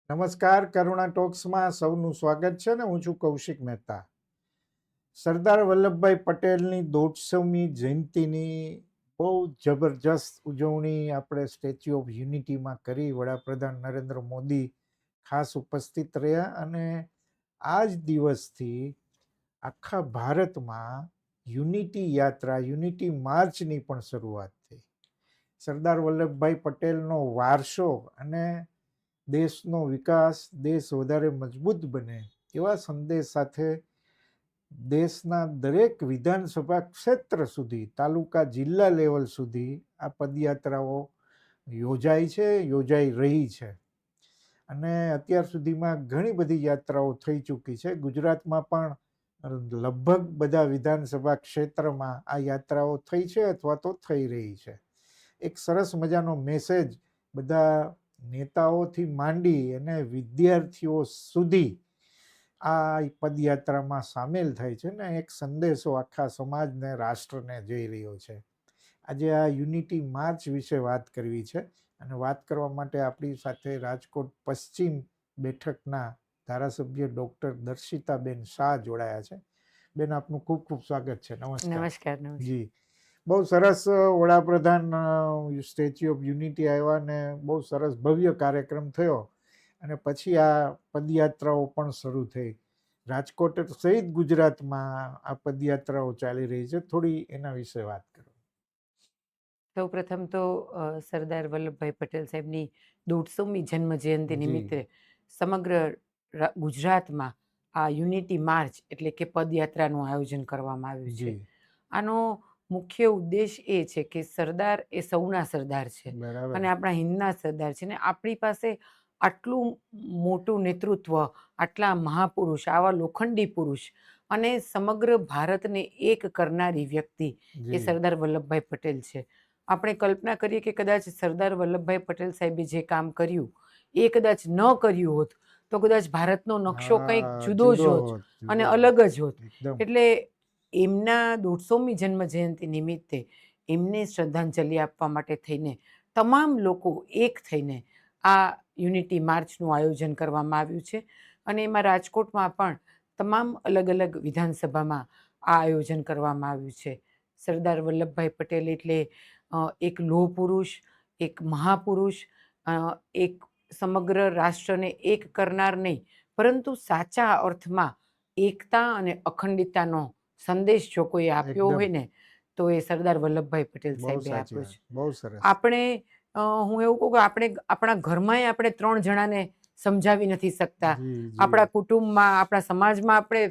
નમસ્કાર, કરુણા ટોક્સમાં સૌનું સ્વાગત છે ને હું છું કૌશિક મહેતા. સરદાર વલ્લભભાઈ પટેલની 150મી જયંતિની બહુ જબરજસ્ત ઉજવણી આપણે સ્ટેચ્યુ ઓફ યુનિટીમાં કરી. વડાપ્રધાન નરેન્દ્ર મોદી ખાસ ઉપસ્થિત રહ્યા અને આ જ દિવસથી આખા ભારતમાં યુનિટી યાત્રા, યુનિટી માર્ચની પણ શરૂઆત થઈ. સરદાર વલ્લભભાઈ પટેલનો વારસો અને દેશનો વિકાસ, દેશ વધારે મજબૂત બને એવા સંદેશ સાથે દેશના દરેક વિધાનસભા ક્ષેત્ર સુધી, તાલુકા જિલ્લા લેવલ સુધી આ પદયાત્રાઓ યોજાઈ છે, યોજાઈ રહી છે અને અત્યાર સુધીમાં ઘણી બધી યાત્રાઓ થઈ ચૂકી છે. ગુજરાતમાં પણ લગભગ બધા વિધાનસભા ક્ષેત્રમાં આ યાત્રાઓ થઈ છે અથવા તો થઈ રહી છે. એક સરસ મજાનો મેસેજ બધા નેતાઓથી માંડી અને વિદ્યાર્થીઓ સુધી આ પદયાત્રામાં સામેલ થાય છે ને એક સંદેશો આખા સમાજને, રાષ્ટ્રને જઈ રહ્યો છે. આજે આ યુનિટી માર્ચ વિશે વાત કરવી છે અને વાત કરવા માટે આપણી સાથે રાજકોટ પશ્ચિમ બેઠકના ધારાસભ્ય ડૉક્ટર દર્શિતાબેન શાહ જોડાયા છે. બેન, આપનું ખૂબ ખૂબ સ્વાગત છે. નમસ્કાર. નમસ્કાર. જી, બહુ સરસ. વડાપ્રધાન સ્ટેચ્યુ ઓફ યુનિટી આવ્યા ને બહુ સરસ ભવ્ય કાર્યક્રમ થયો અને પછી આ પદયાત્રાઓ પણ શરૂ થઈ. રાજકોટ સહિત ગુજરાતમાં આ પદયાત્રાઓ ચાલી રહી છે. થોડી એના વિશે વાત કરો. સૌ પ્રથમ તો સરદાર વલ્લભભાઈ પટેલ સાહેબની 150મી જન્મ જયંતિ નિમિત્તે સમગ્ર ગુજરાતમાં આ યુનિટી માર્ચ એટલે કે પદયાત્રાનું આયોજન કરવામાં આવ્યું છે. આનો મુખ્ય ઉદ્દેશ એ છે કે સરદાર એ સૌના સરદાર છે અને આપણા હિંદના સરદાર છે ને આપણી પાસે આટલું મોટું નેતૃત્વ, આટલા મહાપુરુષ, આવા લોખંડી પુરુષ અને સમગ્ર ભારતને એક કરનારી વ્યક્તિ એ સરદાર વલ્લભભાઈ પટેલ છે. આપણે કલ્પના કરીએ કે કદાચ સરદાર વલ્લભભાઈ પટેલ સાહેબે જે કામ કર્યું એ કદાચ ન કર્યું હોત તો કદાચ ભારતનો નકશો કંઈક જુદો જ હોત અને અલગ જ હોત. એટલે એમના 150મી જન્મ જયંતિ નિમિત્તે એમને શ્રદ્ધાંજલિ આપવા માટે થઈને તમામ લોકો એક થઈને આ યુનિટી માર્ચનું આયોજન કરવામાં આવ્યું છે અને એમાં રાજકોટમાં પણ તમામ અલગ અલગ વિધાનસભામાં આ આયોજન કરવામાં આવ્યું છે. સરદાર વલ્લભભાઈ પટેલ એટલે એક લોહ પુરુષ, એક મહાપુરુષ, એક સમગ્ર રાષ્ટ્રને એક કરનાર નહીં પરંતુ સાચા અર્થમાં એકતા અને અખંડિતતાનો સંદેશ જો કોઈ આપ્યો હોય ને તો એ સરદાર વલ્લભભાઈ પટેલ સાહેબે આપ્યો છે. આપણે હું એવું કહું કે આપણે આપણા ઘરમાં આપણે 3 જણાને સમજાવી નથી શકતા. આપણા કુટુંબમાં, આપણા સમાજમાં આપણે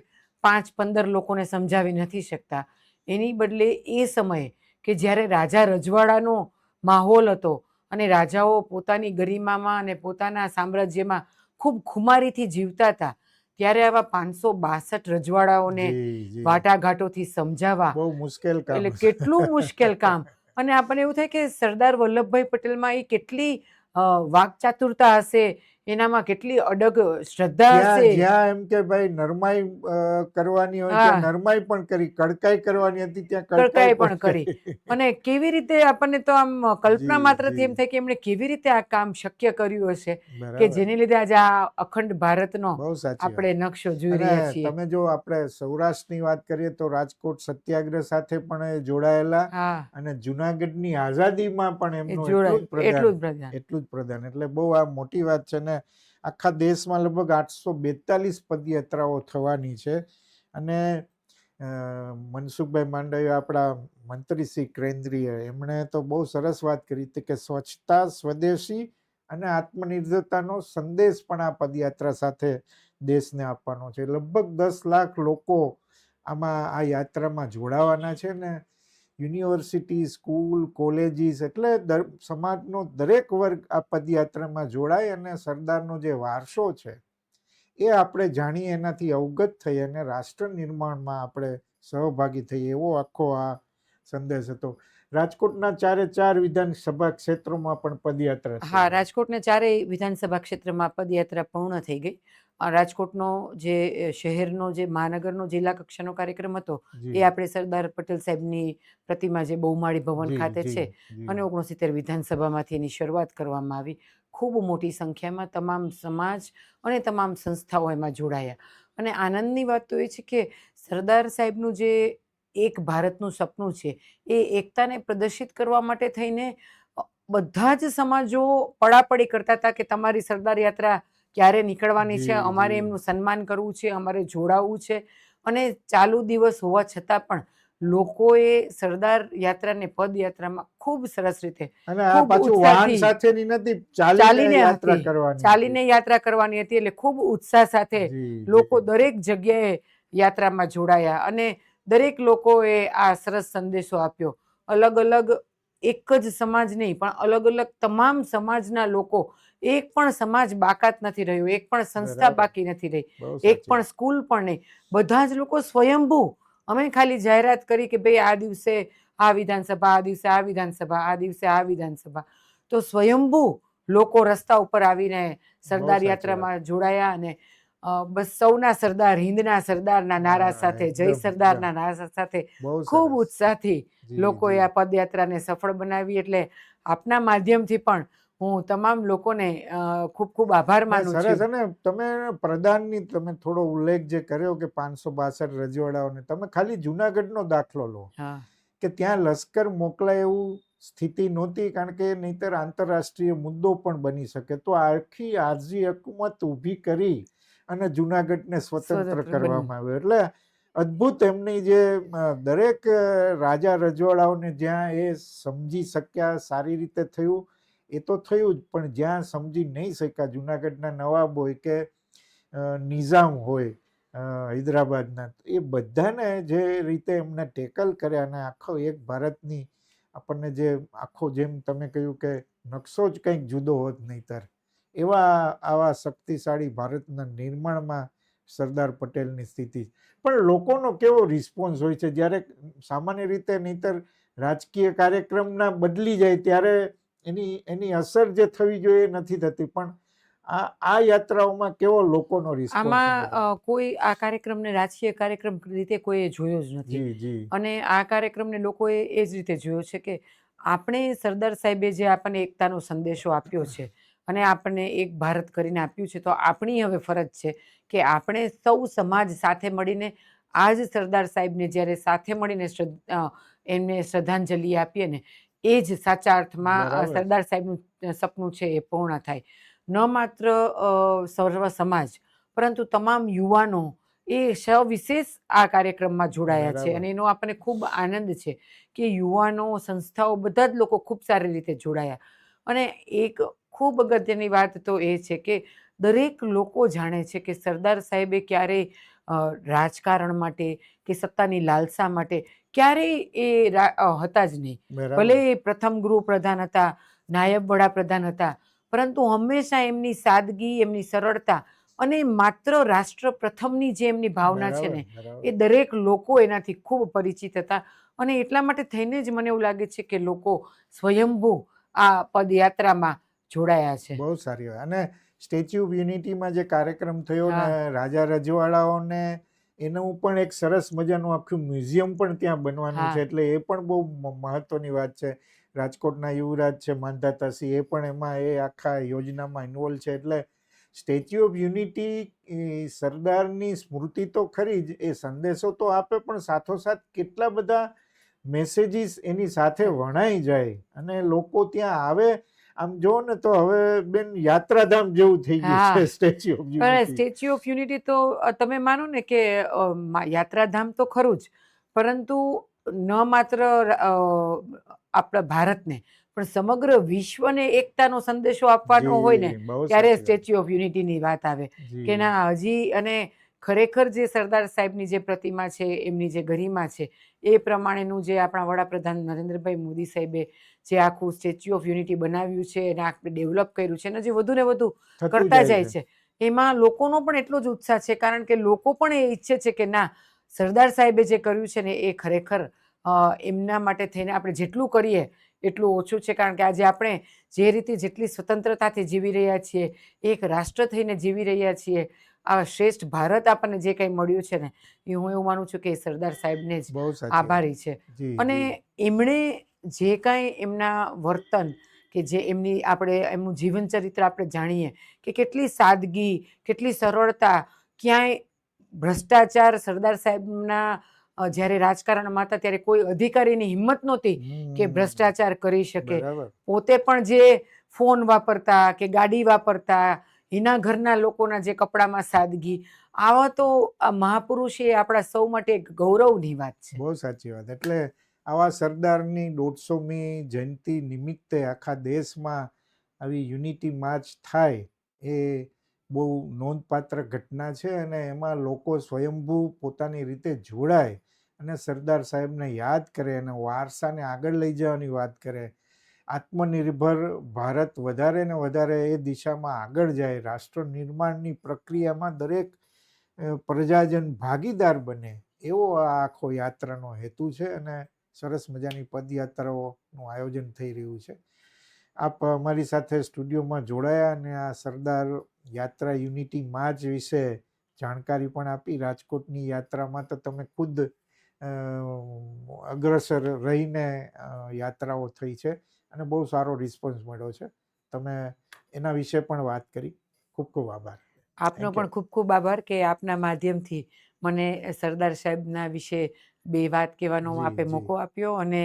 5-15 લોકોને સમજાવી નથી શકતા. એની બદલે એ સમયે કે જ્યારે રાજા રજવાડાનો માહોલ હતો અને રાજાઓ પોતાની ગરિમામાં અને પોતાના સામ્રાજ્યમાં ખૂબ ખુમારીથી જીવતા હતા ત્યારે આવા 562 રજવાડાઓને વાટાઘાટોથી સમજાવવા બહુ મુશ્કેલ કામ, એટલે કેટલું મુશ્કેલ કામ. અને આપણને એવું થાય કે સરદાર વલ્લભભાઈ પટેલમાં એ કેટલી વાકચાતુરતા હશે, એનામાં કેટલી અડગ શ્રદ્ધા હશે. જ્યાં એમ કે ભાઈ નરમાઈ કરવાની હોય ત્યાં નરમાઈ પણ કરી, કડકાઈ કરવાની હતી ત્યાં કડકાઈ પણ કરી. અને કેવી રીતે આપણને તો આમ કલ્પના માત્રથી એમ થાય કે એમણે કેવી રીતે આ કામ શક્ય કર્યું હશે કે જેને લીધે આજે આ અખંડ ભારતનો આપણે નકશો જોઈ રહ્યા છીએ. તમે જો આપણે સૌરાષ્ટ્રની વાત કરીએ તો રાજકોટ સત્યાગ્રહ સાથે પણ જોડાયેલા અને જુનાગઢની આઝાદીમાં પણ એમનું એટલું જ પ્રદાન. એટલે બહુ આ મોટી વાત છે ને આખા દેશમાં લગભગ 842 પદયાત્રાઓ થવાની છે. અને મનસુખભાઈ માંડવીયા, આપણા મંત્રી શ્રી કેન્દ્રીય, એમણે તો બહુ સરસ વાત કરી હતી કે સ્વચ્છતા, સ્વદેશી અને આત્મનિર્ભરતાનો સંદેશ પણ આ પદયાત્રા સાથે દેશને આપવાનો છે. લગભગ 10 લાખ લોકો આમાં આ યાત્રામાં જોડાવાના છે ને યુનિવર્સિટી, સ્કૂલ, કોલેજીસ એટલે સમાજનો દરેક વર્ગ આ પદયાત્રામાં જોડાય અને સરદારનો જે વારસો છે એ આપણે જાણીએ, એનાથી અવગત થઈ અને રાષ્ટ્ર નિર્માણમાં આપણે સહભાગી થઈએ એવો આખો આ સંદેશ હતો. રાજકોટના 4 વિધાનસભા ક્ષેત્રોમાં પણ પદયાત્રા થઈ હા, ગઈ. રાજકોટના ચારેય વિધાનસભા ક્ષેત્રમાં પદયાત્રા પૂર્ણ થઈ ગઈ. રાજકોટનો જે શહેરનો જે મહાનગરનો જિલ્લા કક્ષાનો કાર્યક્રમ હતો જી એ આપણે સરદાર પટેલ સાહેબની પ્રતિમા જે બહુમાળી ભવન જી ખાતે જી છે જી અને 69 વિધાનસભામાંથી એની શરૂઆત કરવામાં આવી. ખૂબ મોટી સંખ્યામાં તમામ સમાજ અને તમામ સંસ્થાઓ એમાં જોડાયા. અને આનંદની વાત તો એ છે કે સરદાર સાહેબનું જે એક ભારતનું સપનું છે એ એકતાને પ્રદર્શિત કરવા માટે થઈને બધા જ સમાજો પડાપડી કરતા હતા કે તમારી સરદાર યાત્રા ક્યારે નીકળવાની છે, જી અમારે જી એમનું સન્માન કરવું છે, અમારે જોડાવવું છે. અને ચાલુ દિવસ હોવા છતાં પણ લોકોએ સરદાર યાત્રાને પદયાત્રામાં ખૂબ સરસ રીતે, અને આ ખૂબ પાછું વાહન ઉત્સાહથી સાથેની નથી, ચાલીને ચાલીને યાત્રા હતી, કરવાની હતી. ચાલીને યાત્રા કરવાની હતી. એટલે ખૂબ ઉત્સાહ સાથે જી લોકો જી દરેક જગ્યાએ યાત્રામાં જોડાયા અને દરેક લોકોએ આ સરસ સંદેશો આપ્યો. અલગ અલગ એક જ સમાજ નહીં પણ અલગ અલગ તમામ સમાજના લોકો, એક પણ સમાજ બાકાત નથી રહ્યો, એક પણ સંસ્થા બરાબર, બાકી નથી રહી, બહુ એક સાચી પણ વાત. સ્કૂલ પણ નહીં. બધા જ લોકો સ્વયંભૂ. અમે ખાલી જાહેરાત કરી કે ભાઈ આ દિવસે આ વિધાનસભા, આ દિવસે આ વિધાનસભા, આ દિવસે આ વિધાનસભા, તો સ્વયંભૂ લોકો રસ્તા ઉપર આવીને બહુ સરદાર સાચી વાત. યાત્રામાં જોડાયા. અને બસ સૌના સરદાર, હિન્દના સરદારના નારા હા, સાથે, જય એકદમ સરદારના નારા સાથે બહુ ખૂબ સરસ. ઉત્સાહથી જી લોકોએ જી આ પદયાત્રાને સફળ બનાવી. એટલે આપના માધ્યમથી પણ હું તમામ લોકોને ખૂબ ખૂબ આભાર ને માનું સરસ. છું. અને તમે પ્રધાનની તમે થોડો ઉલ્લેખ જે કર્યો કે 562 રજવાડાઓને, તમે ખાલી જુનાગઢનો દાખલો લો હા, કે ત્યાં લશ્કર મોકલાય એવું સ્થિતિ નહોતી, કારણ કે નહીતર આંતરરાષ્ટ્રીય મુદ્દો પણ બની શકે. તો આખી આરજી હકુમત ઊભી કરી અને જુનાગઢને સ્વતંત્ર સ્વતંત્ર બન્યું. કરવામાં આવ્યો. એટલે અદ્ભુત એમની જે દરેક રાજા રજવાડાઓને જ્યાં એ સમજી શક્યા, સારી રીતે થયું એ તો થયું જ, પણ જ્યાં સમજી નહીં શક્યા, જુનાગઢના નવાબ હોય કે નિઝામ હોય હૈદરાબાદના, એ બધાને જે રીતે એમને ટેકલ કર્યા અને આખો એક ભારતની આપણને જે આખો, જેમ તમે કહ્યું કે નકશો જ કંઈક જુદો હોત નહીતર, આવા શક્તિશાળી ભારતના નિર્માણમાં સરદાર પટેલની સ્થિતિ. પણ લોકોનો કેવો રિસ્પોન્સ હોય છે જ્યારે સામાન્ય રીતે, નહીતર રાજકીય કાર્યક્રમના બદલી જાય ત્યારે એની અસર જે થવી જોઈએ એ નથી થતી. પણ આ યાત્રાઓમાં કેવો લોકોનો રિસ્પોન્સ આમાં મળે? કોઈ આ કાર્યક્રમને રાજકીય કાર્યક્રમ રીતે કોઈએ જોયો જ નથી. જી જી અને આ કાર્યક્રમને લોકોએ એ જ રીતે જોયો છે કે આપણે સરદાર સાહેબે જે આપણને એકતાનો સંદેશો આપ્યો છે અને આપણને એક ભારત કરીને આપ્યું છે, તો આપણી હવે ફરજ છે કે આપણે સૌ સમાજ સાથે મળીને આ જ સરદાર સાહેબને જ્યારે સાથે મળીને એમને શ્રદ્ધાંજલિ આપીએ ને, એ જ સાચા અર્થમાં બરાબર. સરદાર સાહેબનું સપનું છે એ પૂર્ણ થાય. ન માત્ર સર્વ સમાજ, પરંતુ તમામ યુવાનો એ સવિશેષ આ કાર્યક્રમમાં જોડાયા છે. બરાબર. અને એનો આપણને ખૂબ આનંદ છે કે યુવાનો, સંસ્થાઓ, બધા જ લોકો ખૂબ સારી રીતે જોડાયા. અને એક ખૂબ અગત્યની વાત તો એ છે કે દરેક લોકો જાણે છે કે સરદાર સાહેબે ક્યારેય રાજકારણ માટે કે સત્તાની લાલસા માટે ક્યારેય હતા જ નહીં. બરાબર. ભલે એ પ્રથમ ગૃહપ્રધાન હતા, નાયબ વડાપ્રધાન હતા, પરંતુ હંમેશા એમની સાદગી, એમની સરળતા અને માત્ર રાષ્ટ્ર પ્રથમની જે એમની ભાવના છે ને, બરાબર. એ દરેક લોકો એનાથી ખૂબ પરિચિત હતા. અને એટલા માટે થઈને જ મને એવું લાગે છે કે લોકો સ્વયંભૂ આ પદયાત્રામાં જોડાયા છે. બહુ સારી વાત. અને સ્ટેચ્યુ ઓફ યુનિટીમાં જે કાર્યક્રમ થયો ને, હા, રાજા રજવાડાઓને, એનું પણ એક સરસ મજાનું આખું મ્યુઝિયમ પણ ત્યાં બનવાનું છે. હા, એટલે એ પણ બહુ મહત્વની વાત છે. રાજકોટના યુવરાજ છે માંધાતાસિંહ, એ પણ એમાં એ આખા યોજનામાં ઇન્વોલ્વ છે. એટલે સ્ટેચ્યુ ઓફ યુનિટી સરદારની સ્મૃતિ તો ખરી જ, એ સંદેશો તો આપે, પણ સાથોસાથ કેટલા બધા મેસેજીસ એની સાથે છે. વણાઈ જાય અને લોકો ત્યાં આવે. આમ જો ને તો હવે બેન યાત્રાધામ જેવું થઈ ગયું હા, છે સ્ટેચ્યુ ઓફ પણ યુનિટી. સ્ટેચ્યુ ઓફ યુનિટી તો તમે માનો ને કે યાત્રાધામ તો ખરું જ, પરંતુ ન માત્ર આપણા ભારતને પણ સમગ્ર વિશ્વને એકતાનો સંદેશો આપવાનો હોય ને, જી બહુ ત્યારે સાચી વાત. સ્ટેચ્યુ ઓફ યુનિટીની વાત આવે. કે જી ના, હજી અને ખરેખર જે સરદાર સાહેબની જે પ્રતિમા છે, એમની જે ગરિમા છે, એ પ્રમાણેનું જે આપણા વડાપ્રધાન નરેન્દ્રભાઈ મોદી સાહેબે જે આખું સ્ટેચ્યુ ઓફ યુનિટી બનાવ્યું છે અને આખું ડેવલપ કર્યું છે અને જે વધુ ને વધુ થતું કરતા જાય જાય છે. છે, એમાં લોકોનો પણ એટલો જ ઉત્સાહ છે. કારણ કે લોકો પણ એ ઈચ્છે છે કે ના, સરદાર સાહેબે જે કર્યું છે ને એ ખરેખર એમના માટે થઈને આપણે જેટલું કરીએ એટલું ઓછું છે. કારણ કે આજે આપણે જે રીતે જેટલી સ્વતંત્રતાથી જીવી રહ્યા છીએ, એક રાષ્ટ્ર થઈને જીવી રહ્યા છીએ, આ શ્રેષ્ઠ ભારત આપણને જે કંઈ મળ્યું છે ને, એ હું એવું માનું છું કે એ સરદાર સાહેબને જ બહુ સાચી વાત. આભારી છે. જી જી અને એમણે જે કાંઈ એમના વર્તન કે જે આપણે એમનું જીવન ચરિત્ર આપણે જાણીએ કે કેટલી સાદગી, કેટલી સરળતા, ક્યાંય ભ્રષ્ટાચાર સરદાર સાહેબના જ્યારે રાજકારણમાં હતા ત્યારે કોઈ અધિકારીની હિંમત નહોતી કે ભ્રષ્ટાચાર કરી શકે. બરાબર. પોતે પણ જે ફોન વાપરતા કે ગાડી વાપરતા, એના ઘરના લોકોના જે કપડામાં સાદગી, આવા તો આ મહાપુરુષ એ આપણા સૌ માટે એક ગૌરવની વાત છે. બહુ સાચી વાત. એટલે આવા સરદારની 150મી જયંતિ નિમિત્તે આખા દેશમાં આવી યુનિટી માર્ચ થાય એ બહુ નોંધપાત્ર ઘટના છે. અને એમાં લોકો સ્વયંભૂ પોતાની રીતે જોડાય અને સરદાર સાહેબને યાદ કરે અને વારસાને આગળ લઈ જવાની વાત કરે. આત્મનિર્ભર ભારત વધારે ને વધારે એ દિશામાં આગળ જાય, રાષ્ટ્ર નિર્માણની પ્રક્રિયામાં દરેક પ્રજાજન ભાગીદાર બને, એવો આ આખો યાત્રાનો હેતુ છે. અને સરસ મજાની પદયાત્રાઓનું આયોજન થઈ રહ્યું છે. આપ અમારી સાથે સ્ટુડિયોમાં જોડાયા અને આ સરદાર યાત્રા યુનિટી માર્ચ વિશે જાણકારી પણ આપી. રાજકોટની યાત્રામાં તો તમે ખુદ અગ્રસર રહીને યાત્રાઓ થઈ છે અને બહુ સારો રિસ્પોન્સ મળ્યો છે. તમે એના વિશે પણ વાત કરી. ખૂબ ખૂબ આભાર. આપનો પણ ખૂબ ખૂબ આભાર કે આપના માધ્યમથી મને સરદાર સાહેબના વિશે બે વાત કહેવાનો જી, આપે જી. મોકો આપ્યો. અને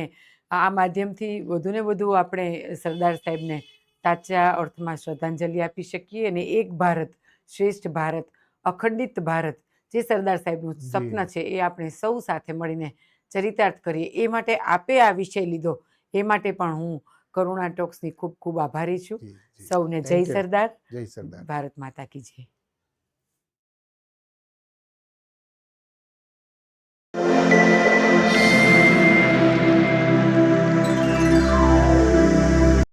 આ માધ્યમથી વધુને વધુ આપણે સરદાર સાહેબને સાચા અર્થમાં શ્રદ્ધાંજલિ આપી શકીએ. અને એક ભારત, શ્રેષ્ઠ ભારત, અખંડિત ભારત, જે સરદાર સાહેબનું જી. સ્વપ્ન છે, એ આપણે સૌ સાથે મળીને ચરિતાર્થ કરીએ. એ માટે આપે આ વિષય લીધો, એ માટે પણ હું કરુણા ટોક્સની ખૂબ ખૂબ આભારી છું. જી જી. સૌને જય થેન્ક યુ. સરદાર. જય સરદાર. ભારત માતા કી જય.